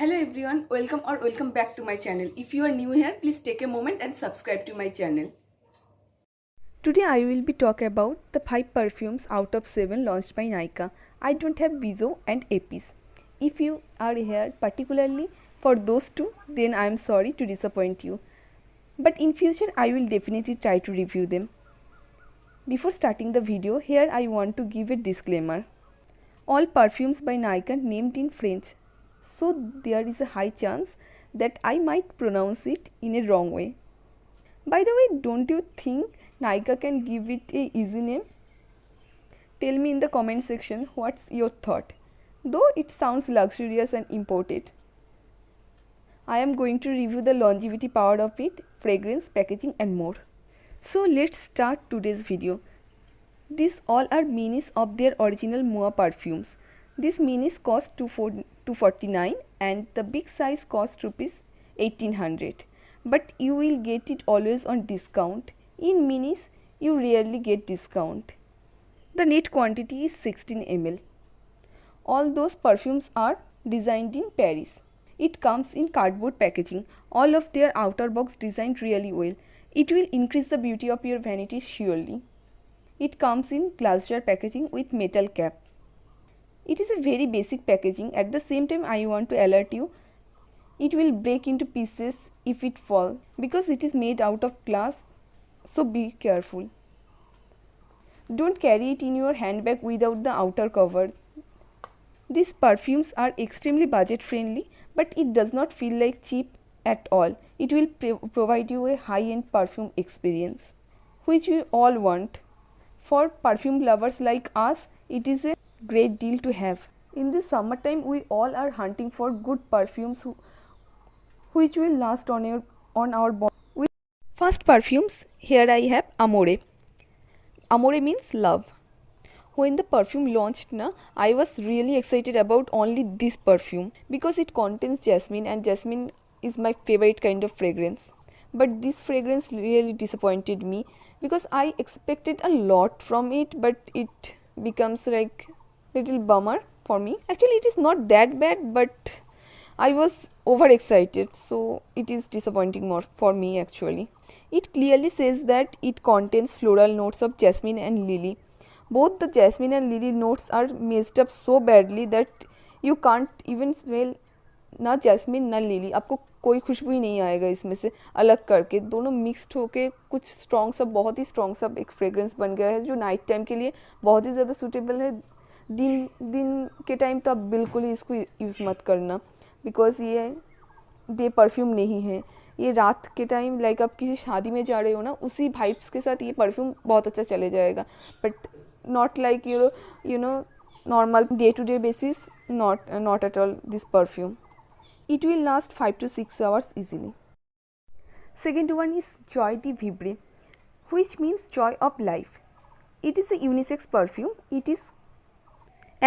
Hello everyone, welcome back to my channel. If you are new here, please take a moment and subscribe to my channel. Today I will be talking about the 5 perfumes out of 7 launched by Nykaa. I don't have Viso and Apis. If you are here particularly for those two, then I am sorry to disappoint you. But in future I will definitely try to review them. Before starting the video, here I want to give a disclaimer. All perfumes by Nykaa named in French, so there is a high chance that I might pronounce it in a wrong way. By the way, don't you think Nykaa can give it a easy name? Tell me in the comment section what's your thought. Though it sounds luxurious and imported. I am going to review the longevity power of it, fragrance, packaging and more. So let's start today's video. These all are minis of their original Mua perfumes. These minis cost 249 and the big size cost rupees 1800. But you will get it always on discount. In minis, you rarely get discount. The net quantity is 16 ml. All those perfumes are designed in Paris. It comes in cardboard packaging. All of their outer box designed really well. It will increase the beauty of your vanity surely. It comes in glass jar packaging with metal cap. It is a very basic packaging. At the same time, I want to alert you, it will break into pieces if it falls because it is made out of glass, so be careful. Don't carry it in your handbag without the outer cover. These perfumes are extremely budget friendly, but it does not feel like cheap at all. It will provide you a high-end perfume experience, which we all want. For perfume lovers like us, it is a great deal to have. In this summertime, we all are hunting for good perfumes which will last on our body. First perfumes, here I have Amore. Amore means love. When the perfume launched, I was really excited about only this perfume because it contains jasmine and jasmine is my favorite kind of fragrance. But this fragrance really disappointed me because I expected a lot from it, but it becomes like little bummer for me. Actually, it is not that bad, but I was overexcited, so it is disappointing more for me actually. It clearly says that it contains floral notes of jasmine and lily. Both the jasmine and lily notes are messed up so badly that you can't even smell ना jasmine ना lily. आपको कोई खुशबू ही नहीं आएगा इसमें से अलग करके. दोनों मिक्सड होके कुछ स्ट्रॉन्ग सा, बहुत ही स्ट्रॉन्ग सा एक फ्रेग्रेंस बन गया है जो नाइट टाइम के लिए बहुत ही ज़्यादा सूटेबल है. दिन के टाइम तो आप बिल्कुल ही इसको यूज़ मत करना बिकॉज ये डे परफ्यूम नहीं है. ये रात के टाइम लाइक आप किसी शादी में जा रहे हो ना, उसी वाइब्स के साथ ये परफ्यूम बहुत अच्छा चले जाएगा. But not like you know normal day to day basis, not at all this perfume. It will last 5 to 6 hours easily. Second one is Joy de Vivre, which means joy of life. It is a unisex perfume. It is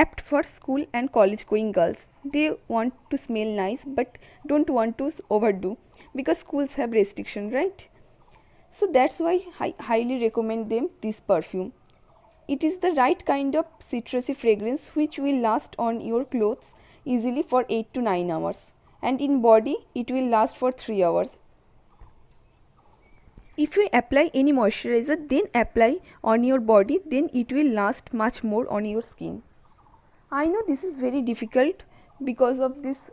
apt for school and college going girls. They want to smell nice but don't want to overdo because schools have restriction, right? So that's why I highly recommend them this perfume. It is the right kind of citrusy fragrance which will last on your clothes easily for 8 to 9 hours. And in body, it will last for 3 hours. If you apply any moisturizer, then apply on your body, then it will last much more on your skin. I know this is very difficult because of this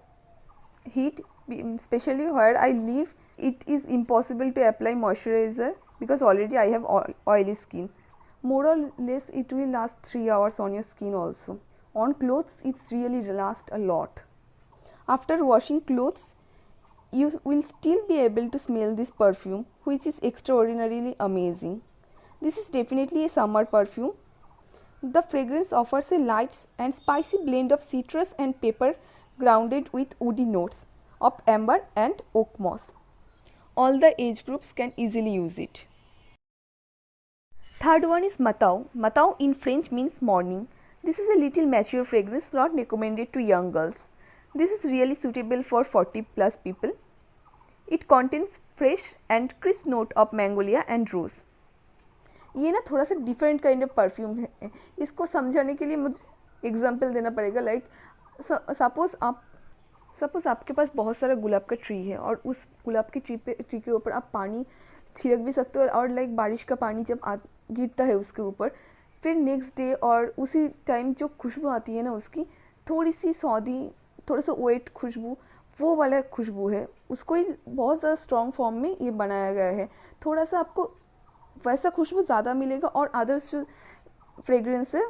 heat, especially where I live. It is impossible to apply moisturizer because already I have oily skin. More or less, it will last 3 hours on your skin also. On clothes, it's really last a lot. After washing clothes, you will still be able to smell this perfume, which is extraordinarily amazing. This is definitely a summer perfume. The fragrance offers a light and spicy blend of citrus and pepper grounded with woody notes of amber and oak moss. All the age groups can easily use it. Third one is Matao. Matao in French means morning. This is a little mature fragrance not recommended to young girls. This is really suitable for 40 plus people. It contains fresh and crisp note of magnolia and rose. ये ना थोड़ा सा different kind of perfume है. इसको समझाने के लिए मुझे एग्जांपल देना पड़ेगा. लाइक सपोज आप सपोज़ आपके पास बहुत सारा गुलाब का ट्री है और उस गुलाब के ट्री के ऊपर आप पानी छिड़क भी सकते हो, और लाइक बारिश का पानी जब गिरता है उसके ऊपर, फिर नेक्स्ट डे और उसी टाइम जो खुशबू आती है ना उसकी, थोड़ी सी सौंधी, थोड़ा सा वेट खुशबू, वो वाला खुशबू है, उसको ही बहुत ज़्यादा स्ट्रॉन्ग फॉर्म में ये बनाया गया है। थोड़ा सा आपको वैसा खुशबू ज़्यादा मिलेगा, और अदर्स जो फ्रेग्रेंस है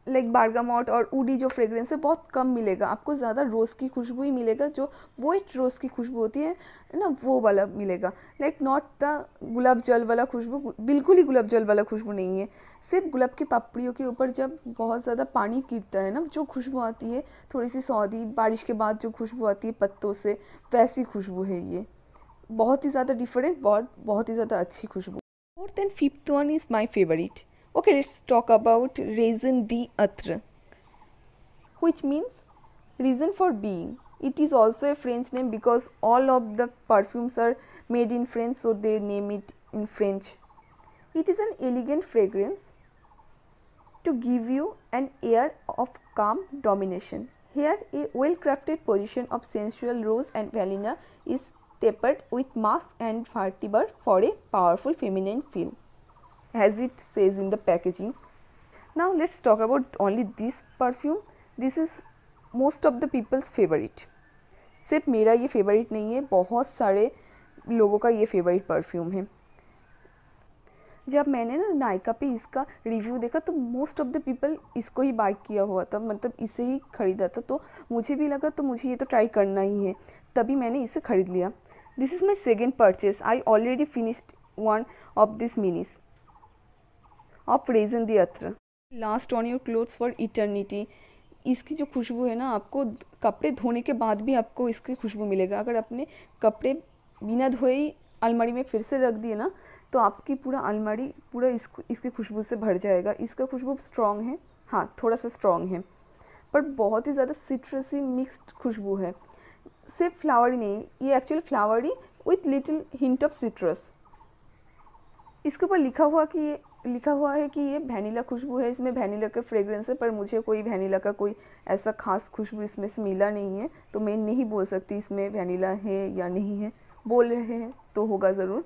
लाइक बार्गामोट और ऊडी जो फ्रेग्रेंस है बहुत कम मिलेगा, आपको ज़्यादा रोज़ की खुशबू ही मिलेगा, जो वाइट रोज़ की खुशबू होती है ना, वो वाला मिलेगा। लाइक नॉट द गुलाब जल वाला खुशबू, बिल्कुल ही गुलाब जल वाला खुशबू नहीं है। सिर्फ गुलाब की पपड़ियों के ऊपर जब बहुत ज़्यादा पानी गिरता है ना, जो खुशबू आती है थोड़ी सी सौंधी, बारिश के बाद जो खुशबू आती है पत्तों से, वैसी खुशबू है ये, बहुत ही ज़्यादा डिफरेंट, बहुत ही ज़्यादा अच्छी खुशबू। Fourth and fifth one is my favourite. Okay, let's talk about Raisin d'Atre, which means reason for being. It is also a French name because all of the perfumes are made in French, so they name it in French. It is an elegant fragrance to give you an air of calm domination. Here, a well-crafted position of sensual rose and vanilla is tempered with musk and vetiver for a powerful feminine feel, as it says in the packaging. Now let's talk about only this perfume. This is most of the people's favorite. सिर्फ मेरा ये favourite नहीं है, बहुत सारे लोगों का ये फेवरेट परफ्यूम है। जब मैंने ना नायका पे इसका रिव्यू देखा तो मोस्ट ऑफ द पीपल इसको ही बाय किया हुआ था, मतलब इसे ही ख़रीदा था, तो मुझे भी लगा तो मुझे ये तो ट्राई करना ही है, तभी मैंने इसे ख़रीद लिया। This is my second purchase. I already finished one of this मिनीस of resin d'Atre. Last on your clothes for eternity. इसकी जो खुशबू है ना, आपको कपड़े धोने के बाद भी आपको इसकी खुशबू मिलेगा। अगर आपने कपड़े बिना धोए ही अलमारी में फिर से रख दिए ना, तो आपकी पूरा अलमारी पूरा इसकी खुशबू से भर जाएगा। इसका खुशबू स्ट्रॉन्ग है, हाँ थोड़ा सा स्ट्रॉन्ग है, पर बहुत ही ज़्यादा सिट्रसी मिक्स्ड खुशबू है। सिर्फ फ्लावरी नहीं, ये actually flowery with little hint of citrus. इसके ऊपर लिखा हुआ है कि ये वैनिला खुशबू है, इसमें वैनिला का फ्रेग्रेंस है, पर मुझे कोई वैनिला का कोई ऐसा खास खुशबू इसमें से मिला नहीं है, तो मैं नहीं बोल सकती इसमें वैनिला है या नहीं है। बोल रहे हैं तो होगा ज़रूर।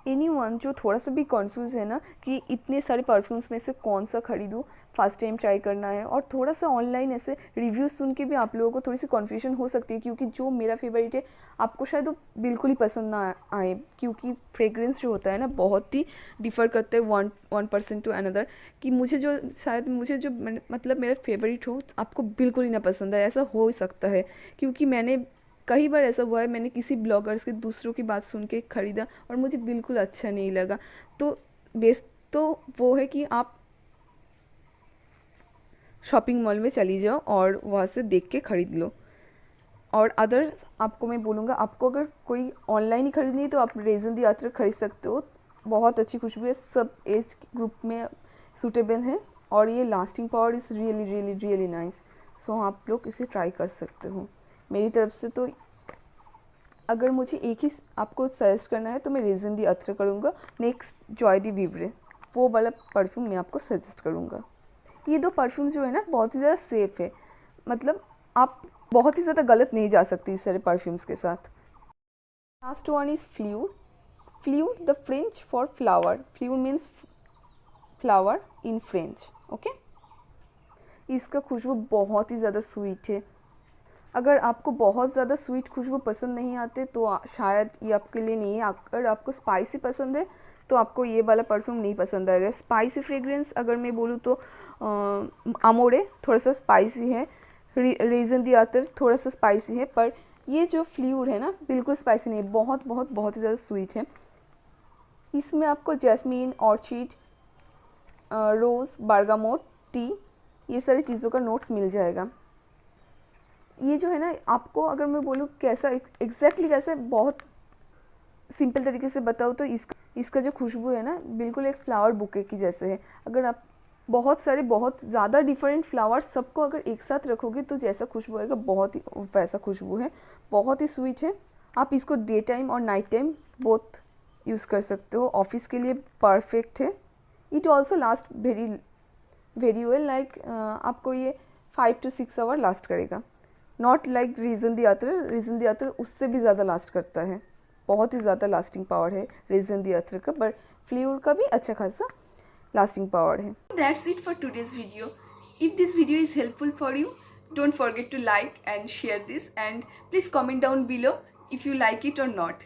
एनीवन जो थोड़ा सा भी कंफ्यूज है ना कि इतने सारे परफ्यूम्स में से कौन सा खरीदूँ, फर्स्ट टाइम ट्राई करना है, और थोड़ा सा ऑनलाइन ऐसे रिव्यूज़ सुन के भी आप लोगों को थोड़ी सी कन्फ्यूजन हो सकती है, क्योंकि जो मेरा फेवरेट है आपको शायद वो बिल्कुल ही पसंद ना आए, क्योंकि फ्रेग्रेंस जो होता है ना बहुत ही डिफ़र करता है वन पर्सन टू अनदर, कि मुझे जो मतलब मेरा फेवरेट हो आपको बिल्कुल ही ना पसंद आए, ऐसा हो सकता है। क्योंकि मैंने कई बार ऐसा हुआ है, मैंने किसी ब्लॉगर्स के दूसरों की बात सुन के ख़रीदा और मुझे बिल्कुल अच्छा नहीं लगा। तो बेस्ट तो वो है कि आप शॉपिंग मॉल में चली जाओ और वहाँ से देख के ख़रीद लो। और अदर आपको मैं बोलूँगा, आपको अगर कोई ऑनलाइन ही ख़रीदनी है तो आप रेजिन d'Atre ख़रीद सकते हो, बहुत अच्छी खुशबू है, सब एज ग्रुप में सूटेबल है, और ये lasting power is really really really nice. So आप लोग इसे ट्राई कर सकते हो। मेरी तरफ से तो अगर मुझे एक ही आपको सजेस्ट करना है तो मैं रेजिन d'Atre करूँगा, नेक्स्ट जॉय दी विवरे, वो वाला परफ्यूम मैं आपको सजेस्ट करूँगा। ये दो परफ्यूम जो है ना बहुत ही ज़्यादा सेफ़ है, मतलब आप बहुत ही ज़्यादा गलत नहीं जा सकती इस सारे परफ्यूम्स के साथ। Last one is fleur. Fleur the French for flower. Fleur means flower in French, okay. इसका खुशबू बहुत ही ज़्यादा स्वीट है। अगर आपको बहुत ज़्यादा स्वीट खुशबू पसंद नहीं आते तो शायद ये आपके लिए नहीं है। अगर आपको स्पाइसी पसंद है तो आपको ये वाला परफ्यूम नहीं पसंद आएगा। स्पाइसी फ्रेग्रेंस अगर मैं बोलूँ तो अमोरे थोड़ा सा स्पाइसी है, रेजिन d'Atre थोड़ा सा स्पाइसी है, पर ये जो फ्ल्यूर है ना बिल्कुल स्पाइसी नहीं है, बहुत बहुत बहुत ही ज़्यादा स्वीट है। इसमें आपको जैस्मीन, ऑर्चिड, रोज़, बार्गामोट, टी, ये सारी चीज़ों का नोट्स मिल जाएगा। ये जो है ना, आपको अगर मैं बोलूँ कैसा एग्जैक्टली कैसा, बहुत सिंपल तरीके से बताऊँ तो इसका जो खुशबू है ना बिल्कुल एक फ्लावर बुके की जैसे है। अगर आप बहुत ज़्यादा डिफरेंट फ्लावर सबको अगर एक साथ रखोगे तो जैसा खुशबू आएगा बहुत ही वैसा खुशबू है, बहुत ही स्वीट है। आप इसको डे टाइम और नाइट टाइम बोथ यूज़ कर सकते हो, ऑफिस के लिए परफेक्ट है। It also last very very well, like आपको ये 5 to 6 आवर लास्ट करेगा। नॉट लाइक रीजन द अतर उससे भी ज़्यादा लास्ट करता है, बहुत ही ज़्यादा लास्टिंग पावर है रीजन द अतर का, बट फ्लेवर का भी अच्छा खासा लास्टिंग पावर है. That's it for today's video. If this video is helpful for you, don't forget to like and share this, and please comment down below if you like it or not.